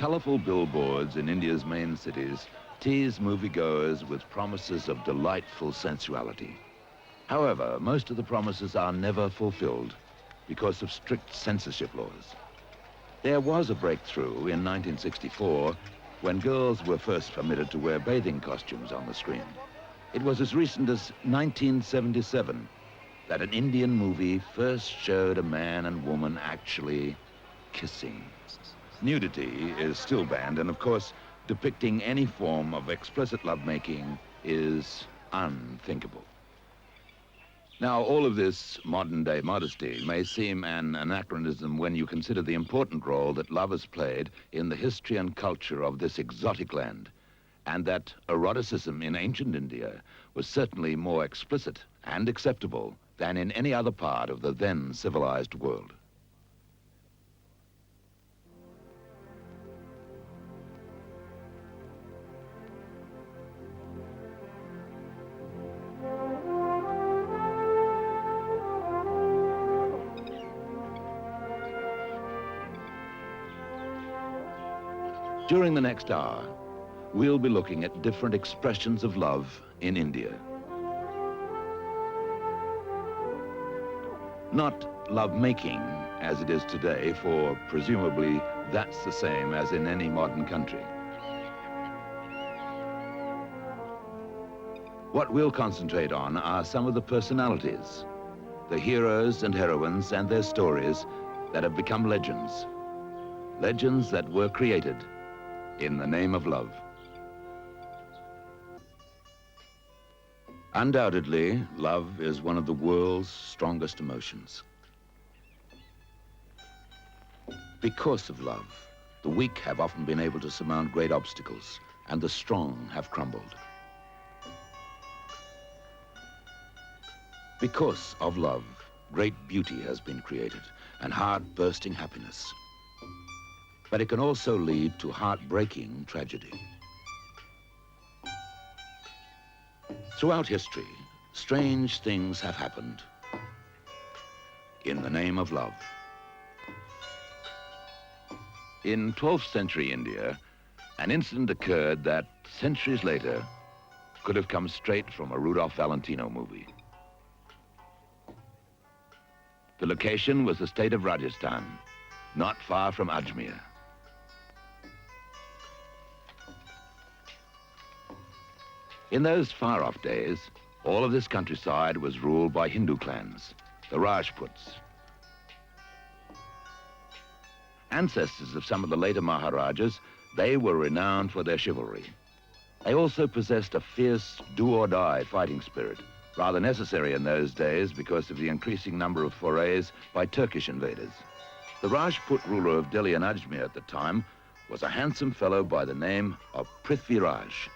colourful billboards in India's main cities tease moviegoers with promises of delightful sensuality. However, most of the promises are never fulfilled because of strict censorship laws. There was a breakthrough in 1964 when girls were first permitted to wear bathing costumes on the screen. It was as recent as 1977 that an Indian movie first showed a man and woman actually kissing. Nudity is still banned, and of course, depicting any form of explicit lovemaking is unthinkable. Now, all of this modern-day modesty may seem an anachronism when you consider the important role that love has played in the history and culture of this exotic land, and that eroticism in ancient India was certainly more explicit and acceptable than in any other part of the then civilized world. During the next hour, we'll be looking at different expressions of love in India. Not love-making as it is today, for presumably that's the same as in any modern country. What we'll concentrate on are some of the personalities, the heroes and heroines and their stories that have become legends. Legends that were created in the name of love. Undoubtedly, love is one of the world's strongest emotions. Because of love, the weak have often been able to surmount great obstacles, and the strong have crumbled. Because of love, great beauty has been created, and heart-bursting happiness. But it can also lead to heartbreaking tragedy. Throughout history, strange things have happened in the name of love. In 12th century India, an incident occurred that centuries later could have come straight from a Rudolph Valentino movie. The location was the state of Rajasthan, not far from Ajmer. In those far-off days, all of this countryside was ruled by Hindu clans, the Rajputs. Ancestors of some of the later Maharajas, they were renowned for their chivalry. They also possessed a fierce do-or-die fighting spirit, rather necessary in those days because of the increasing number of forays by Turkish invaders. The Rajput ruler of Delhi and Ajmer at the time was a handsome fellow by the name of Prithviraj.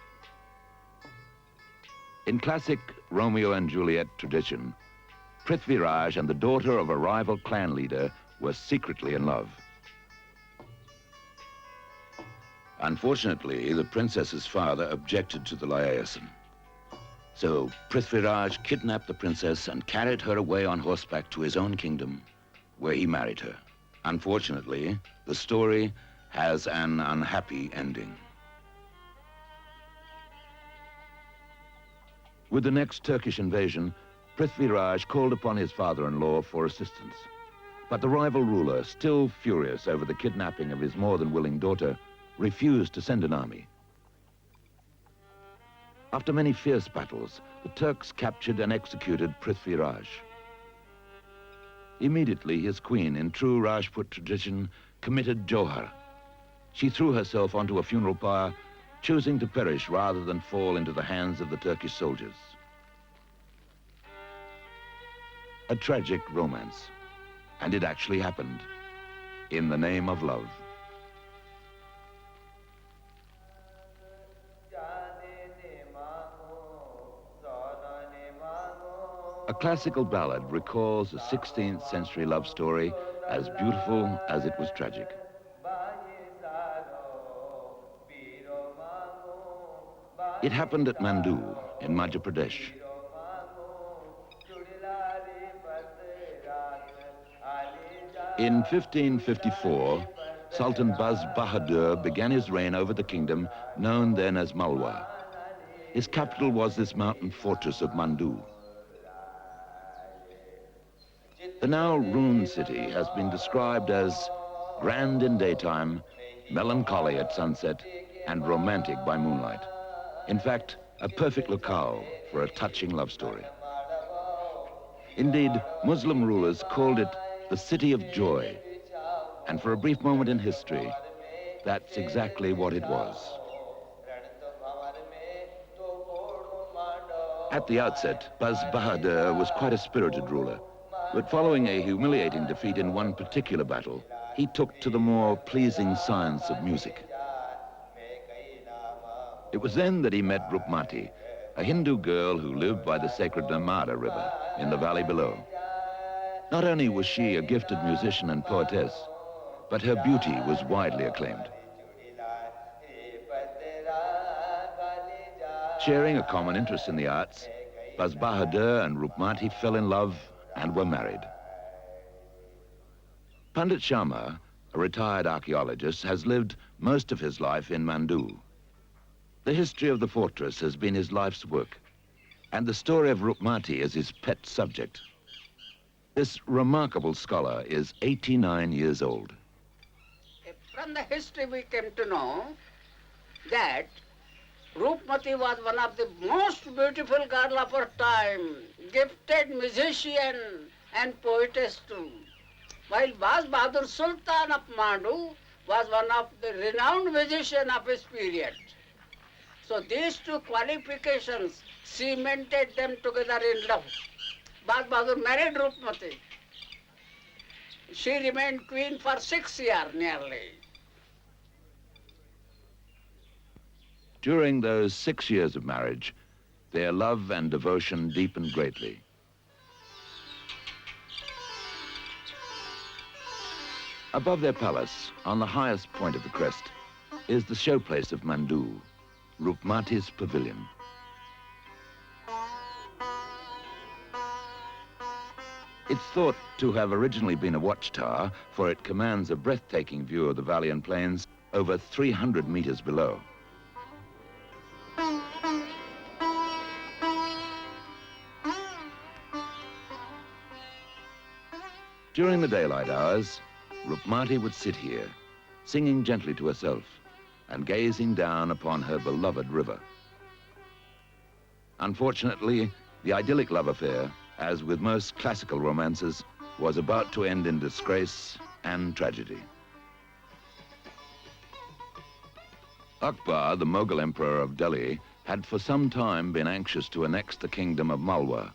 In classic Romeo and Juliet tradition, Prithviraj and the daughter of a rival clan leader were secretly in love. Unfortunately, the princess's father objected to the liaison. So Prithviraj kidnapped the princess and carried her away on horseback to his own kingdom, where he married her. Unfortunately, the story has an unhappy ending. With the next Turkish invasion, Prithviraj called upon his father-in-law for assistance. But the rival ruler, still furious over the kidnapping of his more than willing daughter, refused to send an army. After many fierce battles, the Turks captured and executed Prithviraj. Immediately, his queen, in true Rajput tradition, committed Johar. She threw herself onto a funeral pyre, choosing to perish rather than fall into the hands of the Turkish soldiers. A tragic romance, and it actually happened in the name of love. A classical ballad recalls a 16th century love story as beautiful as it was tragic. It happened at Mandu in Madhya Pradesh. In 1554, Sultan Baz Bahadur began his reign over the kingdom known then as Malwa. His capital was this mountain fortress of Mandu. The now ruined city has been described as grand in daytime, melancholy at sunset, and romantic by moonlight. In fact, a perfect locale for a touching love story. Indeed, Muslim rulers called it the City of Joy. And for a brief moment in history, that's exactly what it was. At the outset, Baz Bahadur was quite a spirited ruler. But following a humiliating defeat in one particular battle, he took to the more pleasing science of music. It was then that he met Rupmati, a Hindu girl who lived by the sacred Narmada River in the valley below. Not only was she a gifted musician and poetess, but her beauty was widely acclaimed. Sharing a common interest in the arts, Baz Bahadur and Rupmati fell in love and were married. Pandit Sharma, a retired archaeologist, has lived most of his life in Mandu. The history of the fortress has been his life's work, and the story of Rupmati is his pet subject. This remarkable scholar is 89 years old. From the history we came to know that Rupmati was one of the most beautiful girl of her time, gifted musician and poetess too. While Baz Bahadur Sultan of Mandu was one of the renowned musician of his period. So these two qualifications cemented them together in love. Baz Bahadur married Rupmati. She remained queen for 6 years nearly. During those 6 years of marriage, their love and devotion deepened greatly. Above their palace, on the highest point of the crest, is the showplace of Mandu, Rupmati's pavilion. It's thought to have originally been a watchtower, for it commands a breathtaking view of the valley and plains over 300 meters below. During the daylight hours, Rupmati would sit here, singing gently to herself and gazing down upon her beloved river. Unfortunately, the idyllic love affair, as with most classical romances, was about to end in disgrace and tragedy. Akbar, the Mughal emperor of Delhi, had for some time been anxious to annex the kingdom of Malwa.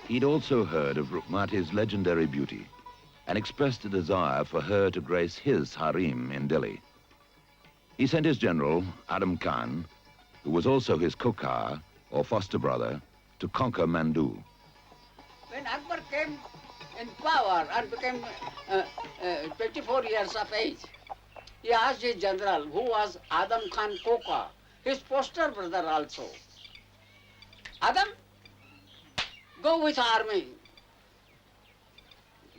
He'd also heard of Rupmati's legendary beauty and expressed a desire for her to grace his harem in Delhi. He sent his general, Adam Khan, who was also his kokar, or foster brother, to conquer Mandu. When Akbar came in power and became 24 years of age, he asked his general, who was Adam Khan Kokar, his foster brother also, Adam, go with army.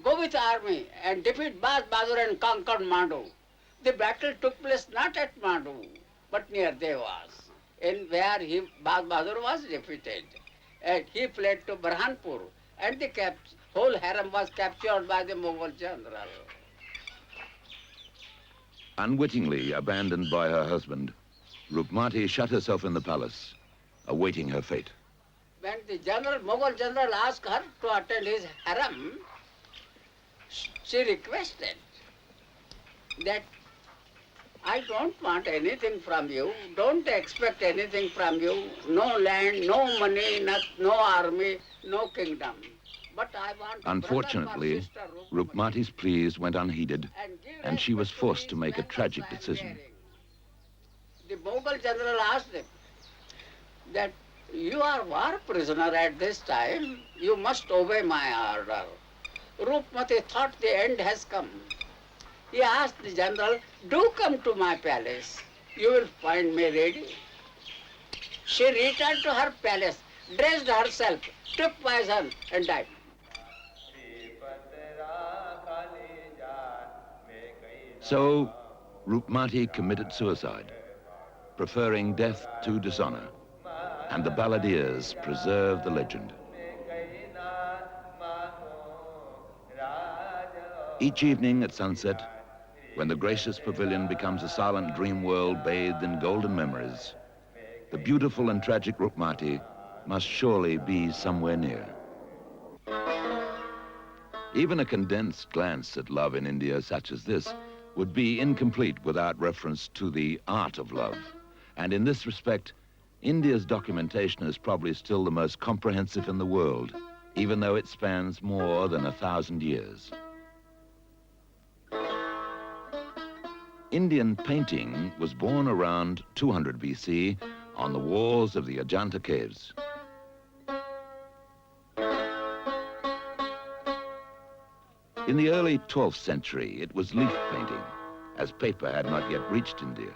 Go with army and defeat Baz Bahadur and conquer Mandu. The battle took place not at Mandu, but near Devas, in where Baz Bahadur was defeated. And he fled to Burhanpur, and the whole harem was captured by the Mughal general. Unwittingly abandoned by her husband, Rupmati shut herself in the palace, awaiting her fate. When the Mughal general asked her to attend his harem, she requested that I don't want anything from you, don't expect anything from you, no land, no money, no army, no kingdom. But I want Unfortunately, Rupmati's pleas went unheeded, and she was forced to make a tragic decision. The Mughal general asked him that you are war prisoner at this time, you must obey my order. Rupmati thought the end has come. He asked the general, do come to my palace, you will find me ready. She returned to her palace, dressed herself, took poison and died. So, Rupmati committed suicide, preferring death to dishonor, and the balladeers preserve the legend. Each evening at sunset, when the gracious pavilion becomes a silent dream world bathed in golden memories, the beautiful and tragic Rupmati must surely be somewhere near. Even a condensed glance at love in India such as this would be incomplete without reference to the art of love. And in this respect, India's documentation is probably still the most comprehensive in the world, even though it spans more than 1,000 years. Indian painting was born around 200 BC on the walls of the Ajanta caves. In the early 12th century, it was leaf painting, as paper had not yet reached India.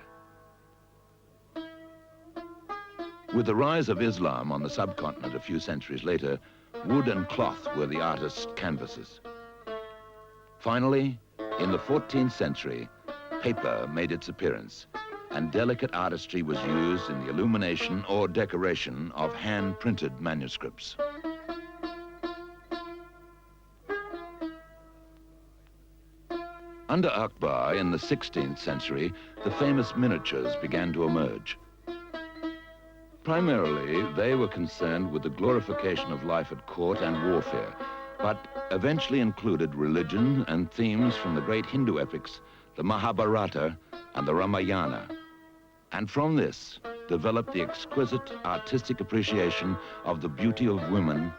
With the rise of Islam on the subcontinent a few centuries later, wood and cloth were the artist's canvases. Finally, in the 14th century, paper made its appearance, and delicate artistry was used in the illumination or decoration of hand-printed manuscripts. Under Akbar, in the 16th century, the famous miniatures began to emerge. Primarily, they were concerned with the glorification of life at court and warfare, but eventually included religion and themes from the great Hindu epics, the Mahabharata and the Ramayana. And from this developed the exquisite artistic appreciation of the beauty of women,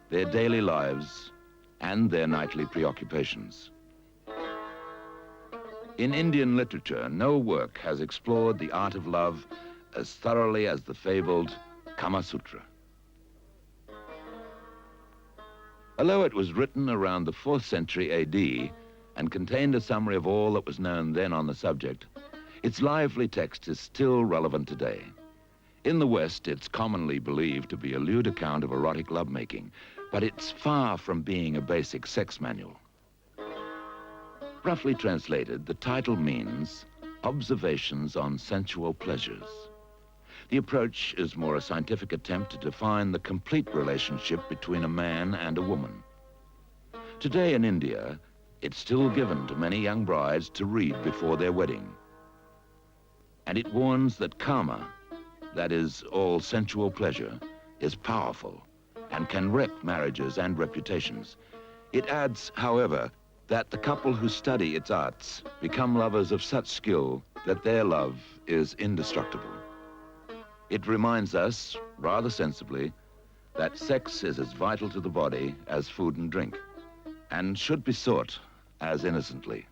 their daily lives, and their nightly preoccupations. In Indian literature, no work has explored the art of love as thoroughly as the fabled Kama Sutra. Although it was written around the 4th century AD and contained a summary of all that was known then on the subject, its lively text is still relevant today. In the West, it's commonly believed to be a lewd account of erotic lovemaking, but it's far from being a basic sex manual. Roughly translated, the title means Observations on Sensual Pleasures. The approach is more a scientific attempt to define the complete relationship between a man and a woman. Today in India, it's still given to many young brides to read before their wedding. And it warns that karma, that is, all sensual pleasure, is powerful and can wreck marriages and reputations. It adds, however, that the couple who study its arts become lovers of such skill that their love is indestructible. It reminds us, rather sensibly, that sex is as vital to the body as food and drink, and should be sought as innocently.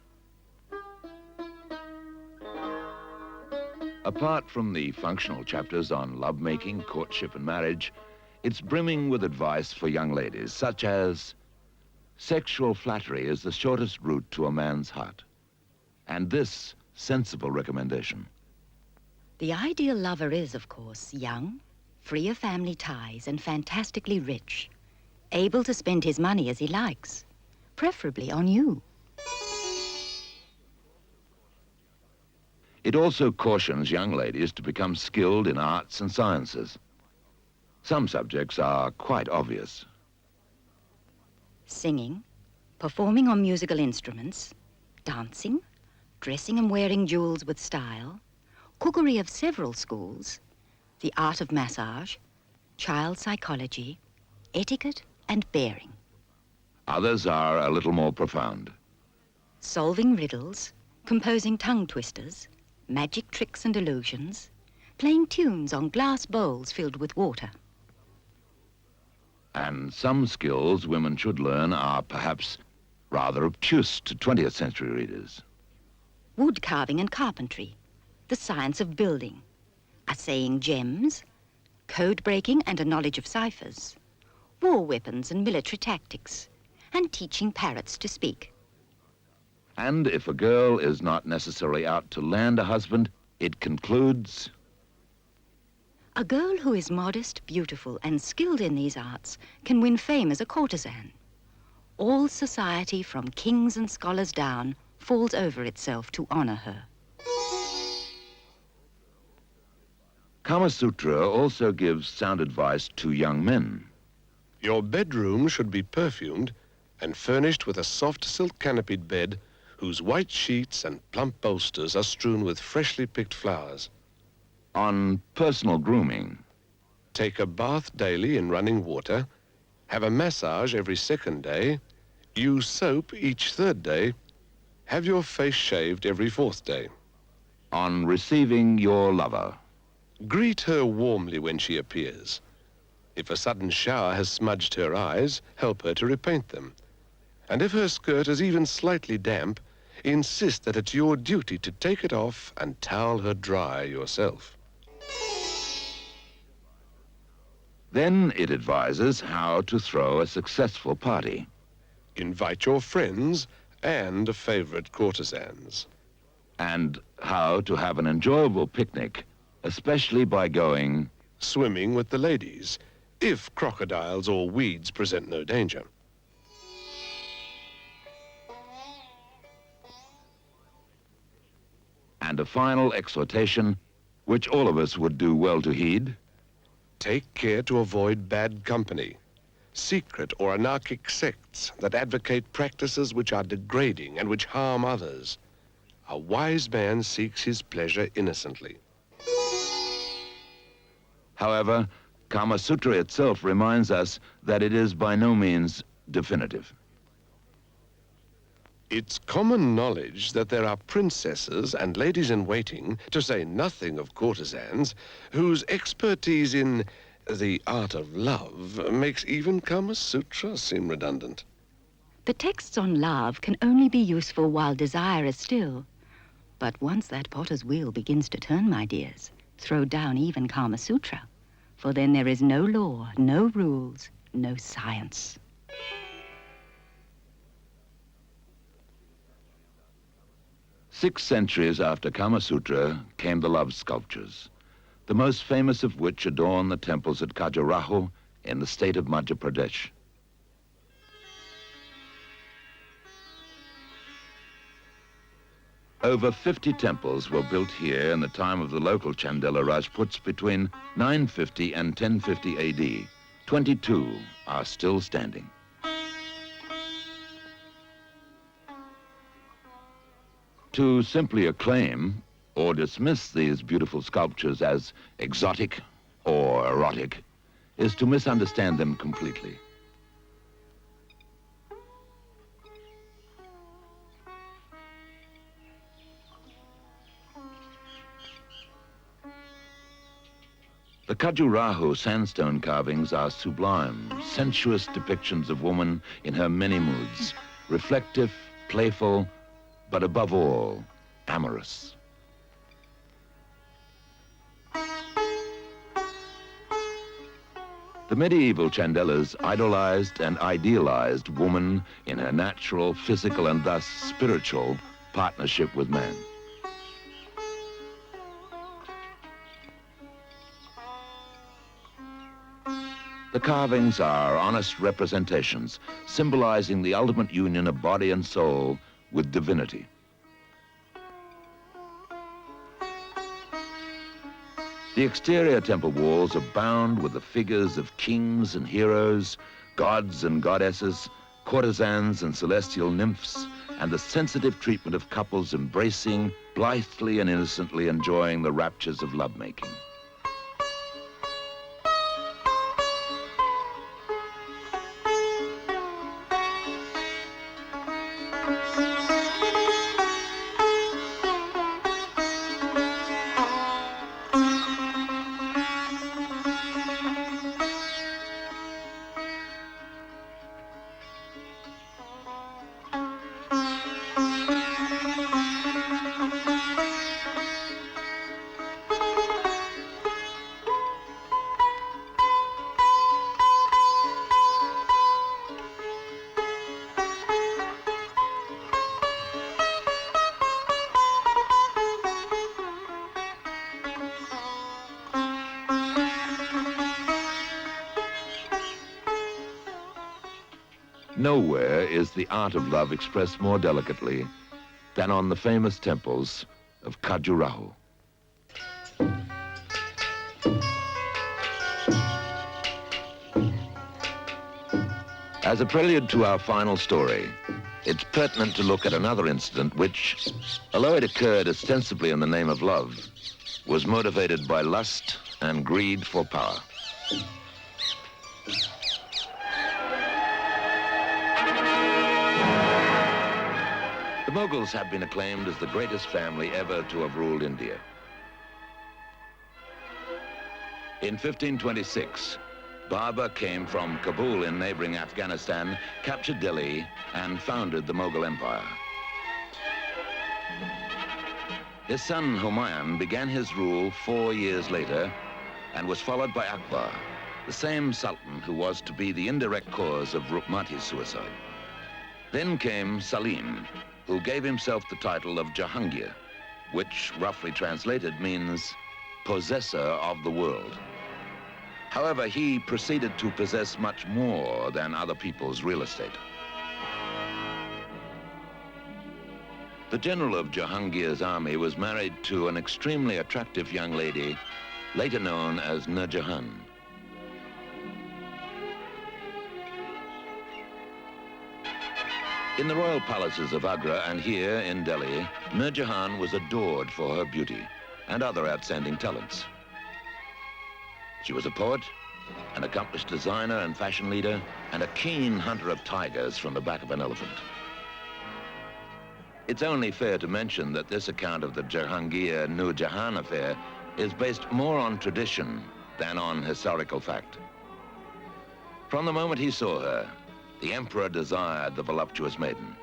Apart from the functional chapters on lovemaking, courtship, and marriage, it's brimming with advice for young ladies, such as sexual flattery is the shortest route to a man's heart. And this sensible recommendation. The ideal lover is, of course, young, free of family ties, and fantastically rich, able to spend his money as he likes, preferably on you. It also cautions young ladies to become skilled in arts and sciences. Some subjects are quite obvious. Singing, performing on musical instruments, dancing, dressing and wearing jewels with style, cookery of several schools, the art of massage, child psychology, etiquette and bearing. Others are a little more profound. Solving riddles, composing tongue twisters, magic tricks and illusions, playing tunes on glass bowls filled with water. And some skills women should learn are perhaps rather obtuse to 20th century readers. Wood carving and carpentry, the science of building, assaying gems, code breaking and a knowledge of ciphers, war weapons and military tactics, and teaching parrots to speak. And if a girl is not necessarily out to land a husband, it concludes, a girl who is modest, beautiful, and skilled in these arts can win fame as a courtesan. All society, from kings and scholars down, falls over itself to honor her. Kama Sutra also gives sound advice to young men. Your bedroom should be perfumed and furnished with a soft silk canopied bed whose white sheets and plump bolsters are strewn with freshly picked flowers. On personal grooming, Take a bath daily in running water, have a massage every second day, use soap each third day, have your face shaved every fourth day. on receiving your lover, Greet her warmly when she appears. If a sudden shower has smudged her eyes, help her to repaint them. And if her skirt is even slightly damp, insist that it's your duty to take it off and towel her dry yourself. then it advises how to throw a successful party. Invite your friends and favorite courtesans. And how to have an enjoyable picnic, especially by going Swimming with the ladies, if crocodiles or weeds present no danger. and a final exhortation, which all of us would do well to heed. Take care to avoid bad company, secret or anarchic sects that advocate practices which are degrading and which harm others. A wise man seeks his pleasure innocently. However, Kama Sutra itself reminds us that it is by no means definitive. It's common knowledge that there are princesses and ladies-in-waiting, to say nothing of courtesans, whose expertise in the art of love makes even Kama Sutra seem redundant. The texts on love can only be useful while desire is still. But once that potter's wheel begins to turn, my dears, throw down even Kama Sutra. For then there is no law, no rules, no science. 6 centuries after Kama Sutra came the love sculptures, the most famous of which adorn the temples at Khajuraho in the state of Madhya Pradesh. Over 50 temples were built here in the time of the local Chandela Rajputs between 950 and 1050 AD. 22 are still standing. To simply acclaim or dismiss these beautiful sculptures as exotic or erotic is to misunderstand them completely. The Khajuraho sandstone carvings are sublime, sensuous depictions of woman in her many moods, reflective, playful, but above all, amorous. The medieval Chandelas idolized and idealized woman in her natural, physical, and thus spiritual partnership with man. The carvings are honest representations, symbolizing the ultimate union of body and soul with divinity. The exterior temple walls abound with the figures of kings and heroes, gods and goddesses, courtesans and celestial nymphs, and the sensitive treatment of couples embracing, blithely and innocently enjoying the raptures of lovemaking. Nowhere is the art of love expressed more delicately than on the famous temples of Khajuraho. As a prelude to our final story, it's pertinent to look at another incident which, although it occurred ostensibly in the name of love, was motivated by lust and greed for power. The Mughals have been acclaimed as the greatest family ever to have ruled India. In 1526, Babur came from Kabul in neighboring Afghanistan, captured Delhi, and founded the Mughal Empire. His son Humayun began his rule 4 years later and was followed by Akbar, the same sultan who was to be the indirect cause of Rupmati's suicide. Then came Salim, who gave himself the title of Jahangir, which roughly translated means possessor of the world. However, he proceeded to possess much more than other people's real estate. The general of Jahangir's army was married to an extremely attractive young lady, later known as Shah Jahan. In the royal palaces of Agra and here in Delhi, Shah Jahan was adored for her beauty and other outstanding talents. She was a poet, an accomplished designer and fashion leader, and a keen hunter of tigers from the back of an elephant. It's only fair to mention that this account of the Jahangir-Shah Jahan affair is based more on tradition than on historical fact. From the moment he saw her, the emperor desired the voluptuous maiden.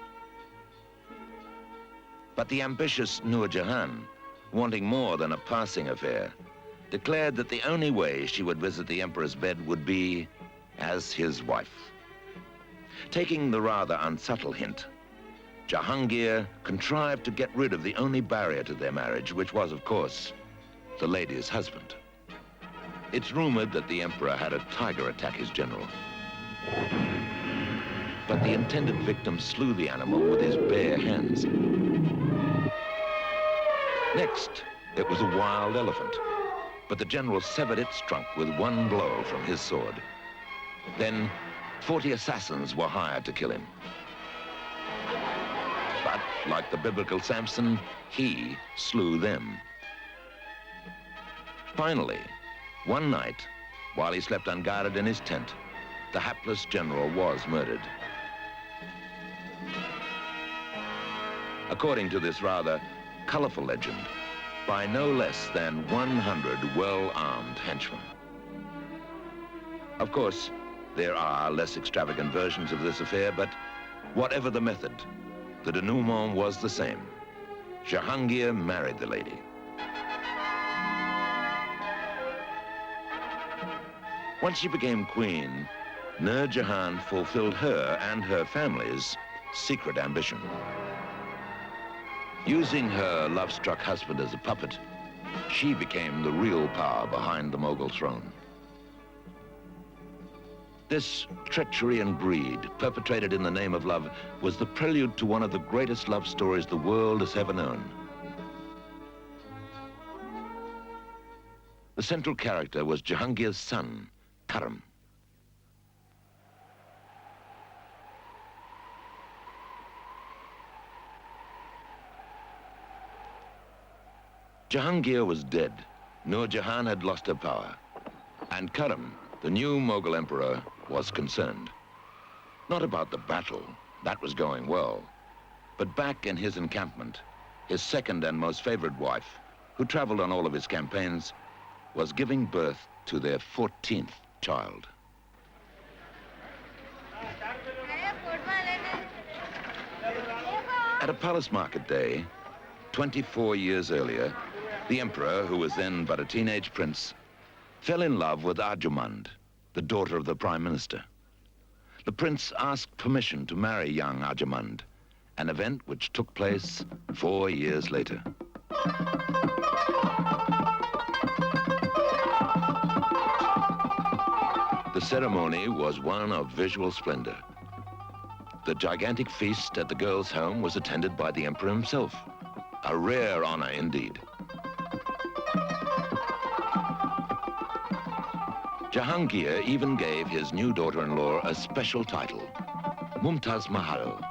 But the ambitious Shah Jahan, wanting more than a passing affair, declared that the only way she would visit the emperor's bed would be as his wife. Taking the rather unsubtle hint, Jahangir contrived to get rid of the only barrier to their marriage, which was, of course, the lady's husband. It's rumored that the emperor had a tiger attack his general. But the intended victim slew the animal with his bare hands. Next, it was a wild elephant, but the general severed its trunk with one blow from his sword. Then 40 assassins were hired to kill him. But, like the biblical Samson, he slew them. Finally, one night, while he slept unguarded in his tent, the hapless general was murdered. According to this rather colorful legend, by no less than 100 well-armed henchmen. Of course, there are less extravagant versions of this affair, but whatever the method, the denouement was the same. Jahangir married the lady. Once she became queen, Shah Jahan fulfilled her and her family's secret ambition. Using her love-struck husband as a puppet, she became the real power behind the Mughal throne. This treachery and greed, perpetrated in the name of love, was the prelude to one of the greatest love stories the world has ever known. The central character was Jahangir's son, Karam. Jahangir was dead. Shah Jahan had lost her power. And Karam, the new Mughal emperor, was concerned. Not about the battle, that was going well, but back in his encampment, his second and most favored wife, who traveled on all of his campaigns, was giving birth to their 14th child. At a palace market day, 24 years earlier, the emperor, who was then but a teenage prince, fell in love with Arjumand, the daughter of the prime minister. The prince asked permission to marry young Arjumand, an event which took place 4 years later. The ceremony was one of visual splendor. The gigantic feast at the girls' home was attended by the emperor himself. A rare honor indeed. Jahangir even gave his new daughter-in-law a special title, Mumtaz Mahal,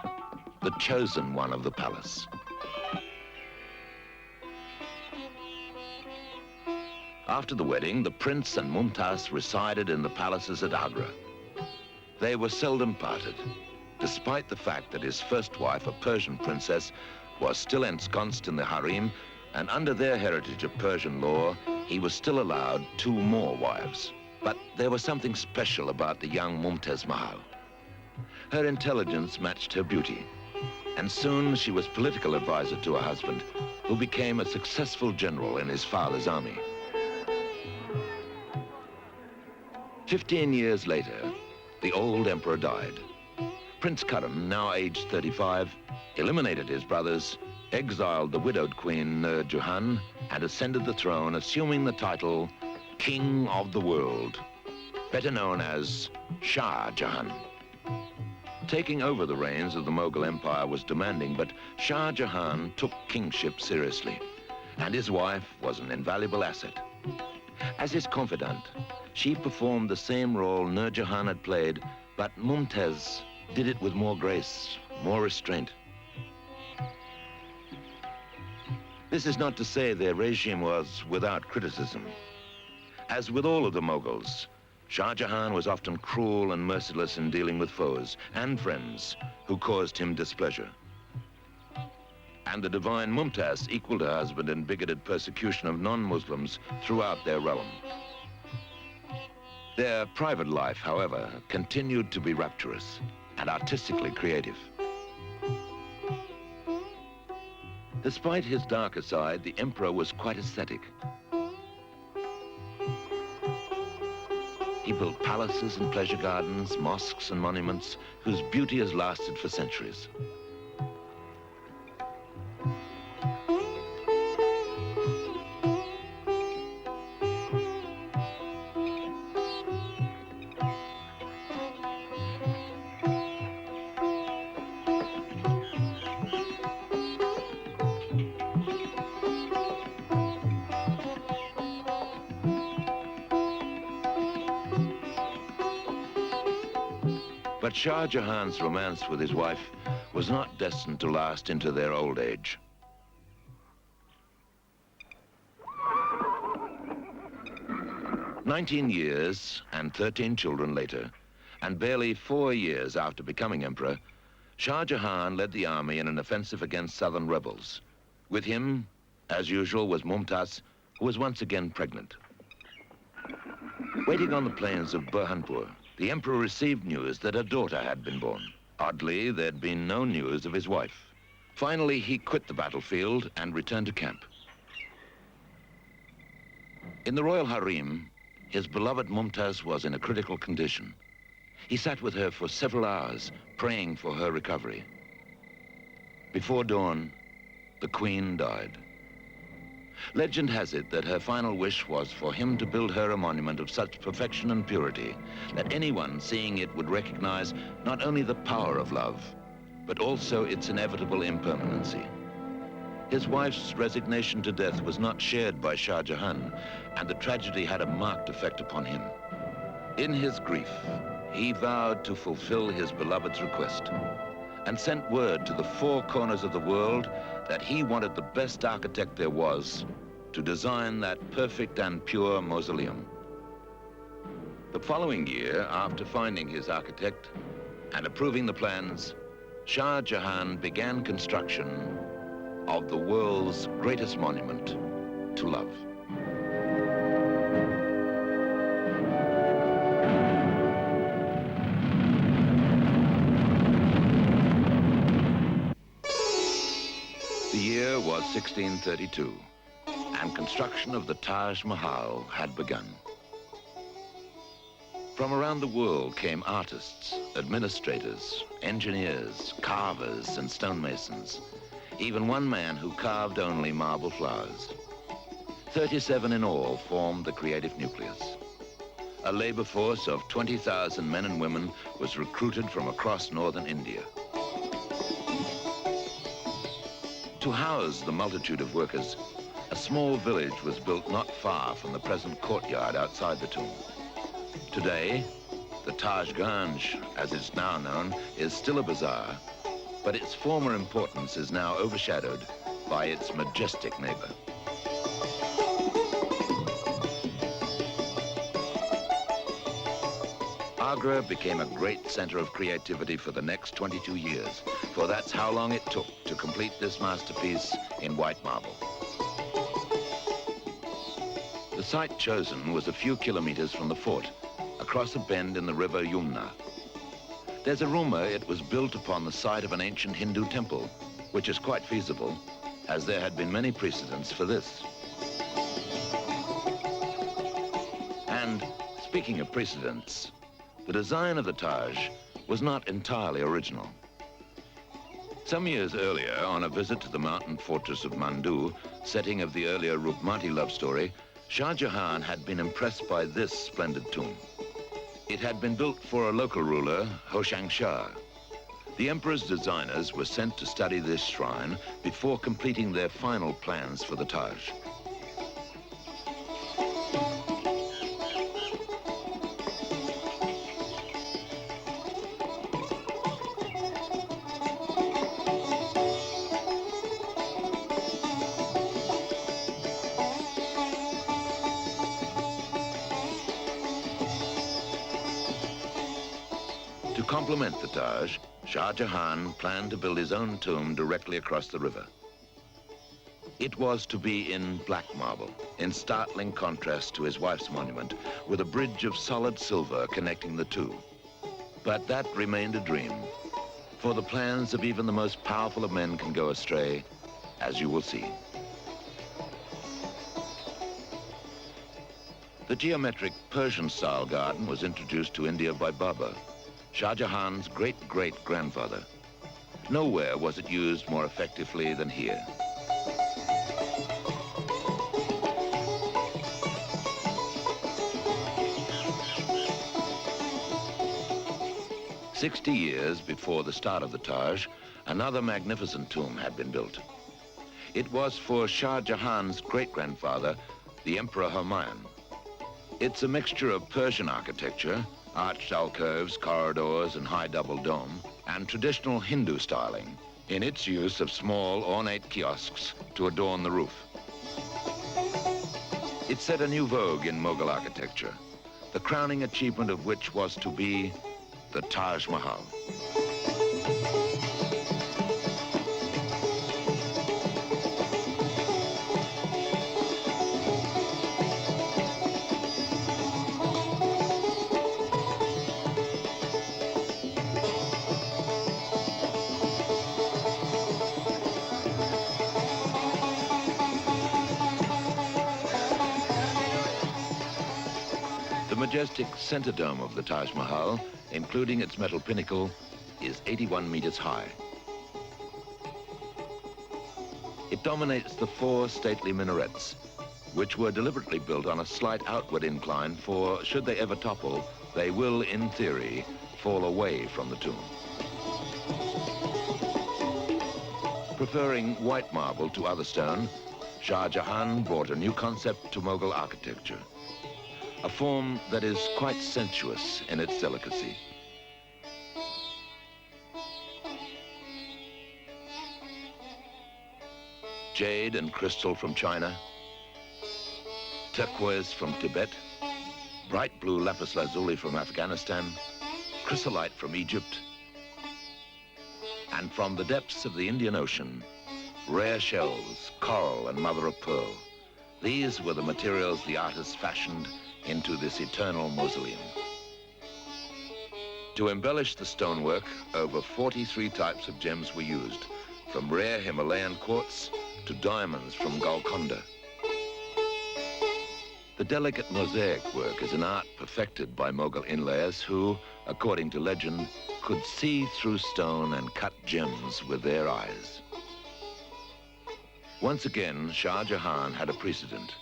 the chosen one of the palace. After the wedding, the prince and Mumtaz resided in the palaces at Agra. They were seldom parted, despite the fact that his first wife, a Persian princess, was still ensconced in the harem, and under their heritage of Persian law, he was still allowed 2 more wives. But there was something special about the young Mumtaz Mahal. Her intelligence matched her beauty, and soon she was political advisor to her husband, who became a successful general in his father's army. 15 years later, the old emperor died. Prince Karam, now aged 35, eliminated his brothers, exiled the widowed queen Shah Jahan, and ascended the throne, assuming the title King of the World, better known as Shah Jahan. Taking over the reins of the Mughal Empire was demanding, but Shah Jahan took kingship seriously, and his wife was an invaluable asset. As his confidant, she performed the same role Nur Jahan had played, but Mumtaz did it with more grace, more restraint. This is not to say their regime was without criticism. As with all of the Mughals, Shah Jahan was often cruel and merciless in dealing with foes and friends who caused him displeasure. And the divine Mumtaz equaled her husband in bigoted persecution of non-Muslims throughout their realm. Their private life, however, continued to be rapturous and artistically creative. Despite his darker side, the emperor was quite aesthetic. He built palaces and pleasure gardens, mosques and monuments whose beauty has lasted for centuries. But Shah Jahan's romance with his wife was not destined to last into their old age. "19 years and 13 children later, and barely 4 years after becoming emperor, Shah Jahan led the army in an offensive against southern rebels. With him, as usual, was Mumtaz, who was once again pregnant. Waiting on the plains of Burhanpur, the emperor received news that a daughter had been born. Oddly, there'd been no news of his wife. Finally, he quit the battlefield and returned to camp. In the royal harem, his beloved Mumtaz was in a critical condition. He sat with her for several hours, praying for her recovery. Before dawn, the queen died. Legend has it that her final wish was for him to build her a monument of such perfection and purity that anyone seeing it would recognize not only the power of love, but also its inevitable impermanency. His wife's resignation to death was not shared by Shah Jahan, and the tragedy had a marked effect upon him. In his grief, he vowed to fulfill his beloved's request and sent word to the 4 corners of the world that he wanted the best architect there was to design that perfect and pure mausoleum. The following year, after finding his architect and approving the plans, Shah Jahan began construction of the world's greatest monument to love. The year was 1632, and construction of the Taj Mahal had begun. From around the world came artists, administrators, engineers, carvers, and stonemasons. Even one man who carved only marble flowers. 37 in all formed the creative nucleus. A labor force of 20,000 men and women was recruited from across northern India. To house the multitude of workers, a small village was built not far from the present courtyard outside the tomb. Today, the Taj Ganj, as it's now known, is still a bazaar, but its former importance is now overshadowed by its majestic neighbor. Agra became a great center of creativity for the next 22 years, for that's how long it took to complete this masterpiece in white marble. The site chosen was a few kilometers from the fort, across a bend in the river Yamuna. There's a rumor it was built upon the site of an ancient Hindu temple, which is quite feasible, as there had been many precedents for this. And speaking of precedents, the design of the Taj was not entirely original. Some years earlier, on a visit to the mountain fortress of Mandu, setting of the earlier Rukmati love story, Shah Jahan had been impressed by this splendid tomb. It had been built for a local ruler, Hoshang Shah. The emperor's designers were sent to study this shrine before completing their final plans for the Taj. To complement the Taj, Shah Jahan planned to build his own tomb directly across the river. It was to be in black marble, in startling contrast to his wife's monument, with a bridge of solid silver connecting the two. But that remained a dream, for the plans of even the most powerful of men can go astray, as you will see. The geometric Persian-style garden was introduced to India by Babur, Shah Jahan's great-great-grandfather. Nowhere was it used more effectively than here. "60 years before the start of the Taj, another magnificent tomb had been built. It was for Shah Jahan's great-grandfather, the Emperor Humayun. It's a mixture of Persian architecture, arched alcoves, corridors, and high double dome, and traditional Hindu styling, in its use of small ornate kiosks to adorn the roof. It set a new vogue in Mughal architecture, the crowning achievement of which was to be the Taj Mahal. The majestic center dome of the Taj Mahal, including its metal pinnacle, is 81 meters high. It dominates the 4 stately minarets, which were deliberately built on a slight outward incline, for should they ever topple, they will, in theory, fall away from the tomb. Preferring white marble to other stone, Shah Jahan brought a new concept to Mughal architecture, a form that is quite sensuous in its delicacy. Jade and crystal from China, turquoise from Tibet, bright blue lapis lazuli from Afghanistan, chrysolite from Egypt, and from the depths of the Indian Ocean, rare shells, coral and mother of pearl. These were the materials the artists fashioned into this eternal mausoleum. To embellish the stonework, over 43 types of gems were used, from rare Himalayan quartz to diamonds from Golconda. The delicate mosaic work is an art perfected by Mughal inlayers who, according to legend, could see through stone and cut gems with their eyes. Once again, Shah Jahan had a precedent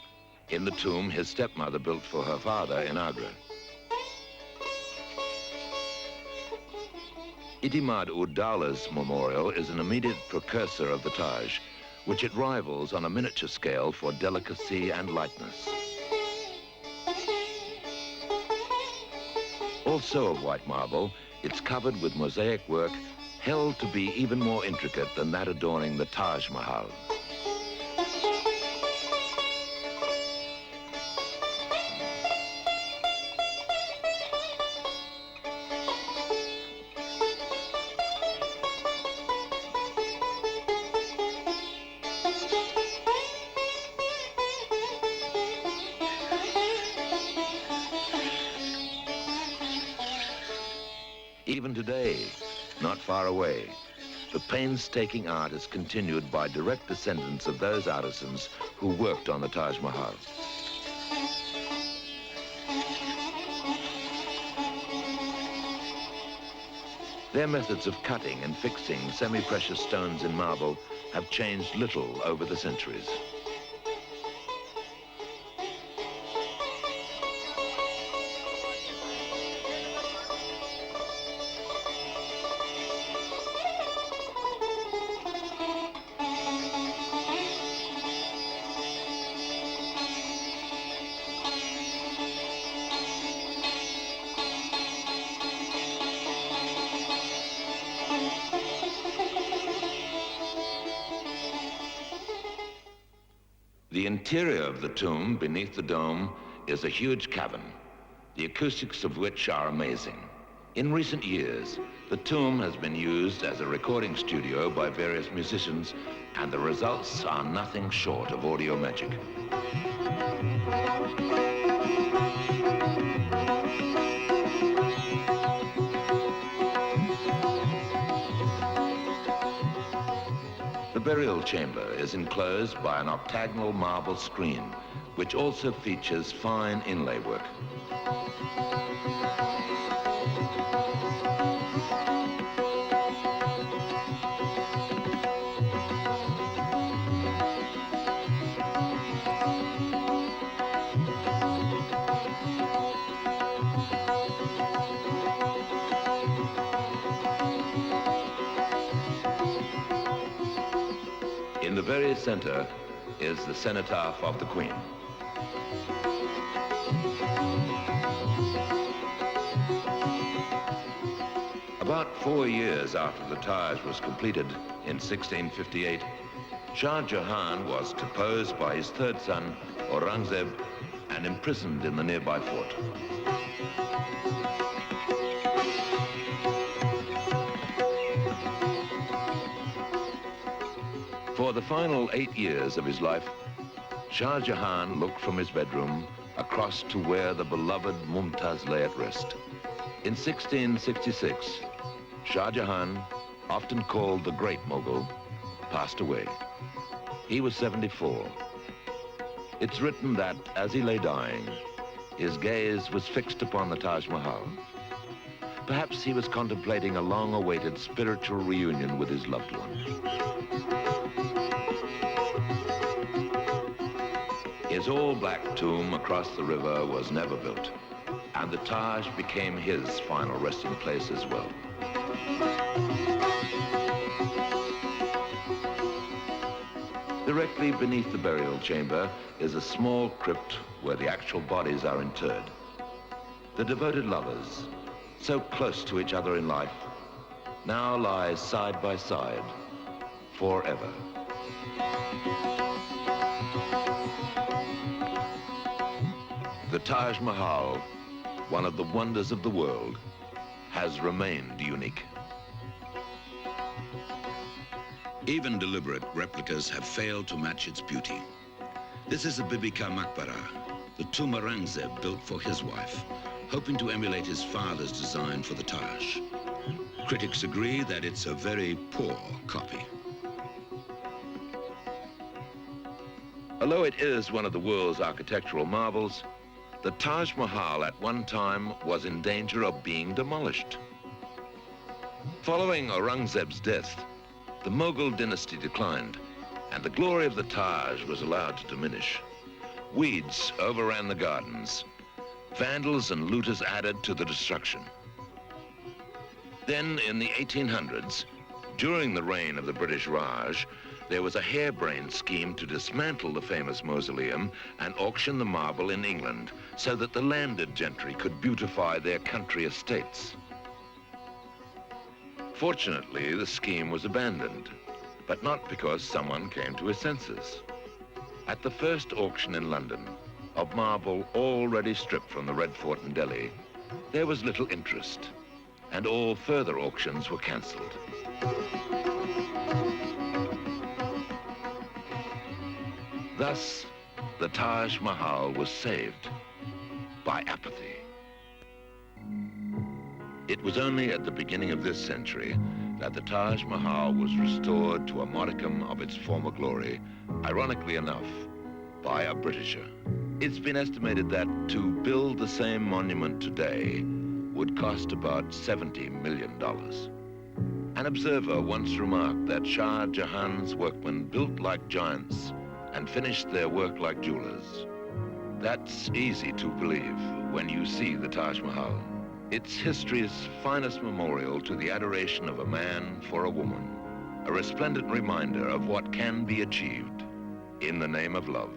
in the tomb his stepmother built for her father in Agra. Itimad-ud-Dawla's memorial is an immediate precursor of the Taj, which it rivals on a miniature scale for delicacy and lightness. Also of white marble, it's covered with mosaic work held to be even more intricate than that adorning the Taj Mahal. Even today, not far away, the painstaking art is continued by direct descendants of those artisans who worked on the Taj Mahal. Their methods of cutting and fixing semi-precious stones in marble have changed little over the centuries. The interior of the tomb beneath the dome is a huge cavern, the acoustics of which are amazing. In recent years, the tomb has been used as a recording studio by various musicians, and the results are nothing short of audio magic. The burial chamber is enclosed by an octagonal marble screen, which also features fine inlay work. In the very center is the cenotaph of the Queen. About 4 years after the Taj was completed in 1658, Shah Jahan was deposed by his third son, Aurangzeb, and imprisoned in the nearby fort. For the final 8 years of his life, Shah Jahan looked from his bedroom across to where the beloved Mumtaz lay at rest. In 1666, Shah Jahan, often called the Great Mughal, passed away. He was 74. It's written that as he lay dying, his gaze was fixed upon the Taj Mahal. Perhaps he was contemplating a long-awaited spiritual reunion with his loved one. His all-black tomb across the river was never built, and the Taj became his final resting place as well. Directly beneath the burial chamber is a small crypt where the actual bodies are interred. The devoted lovers, so close to each other in life, now lie side by side forever. The Taj Mahal, one of the wonders of the world, has remained unique. Even deliberate replicas have failed to match its beauty. This is the Bibi Ka Maqbara, the tomb Aurangzeb built for his wife, hoping to emulate his father's design for the Taj. Critics agree that it's a very poor copy. Although it is one of the world's architectural marvels, the Taj Mahal at one time was in danger of being demolished. Following Aurangzeb's death, the Mughal dynasty declined, and the glory of the Taj was allowed to diminish. Weeds overran the gardens. Vandals and looters added to the destruction. Then, in the 1800s, during the reign of the British Raj, there was a harebrained scheme to dismantle the famous mausoleum and auction the marble in England so that the landed gentry could beautify their country estates. Fortunately, the scheme was abandoned, but not because someone came to his senses. At the first auction in London, of marble already stripped from the Red Fort in Delhi, there was little interest, and all further auctions were cancelled. Thus, the Taj Mahal was saved by apathy. It was only at the beginning of this century that the Taj Mahal was restored to a modicum of its former glory, ironically enough, by a Britisher. It's been estimated that to build the same monument today would cost about $70 million. An observer once remarked that Shah Jahan's workmen built like giants and finished their work like jewelers. That's easy to believe when you see the Taj Mahal. It's history's finest memorial to the adoration of a man for a woman, a resplendent reminder of what can be achieved in the name of love.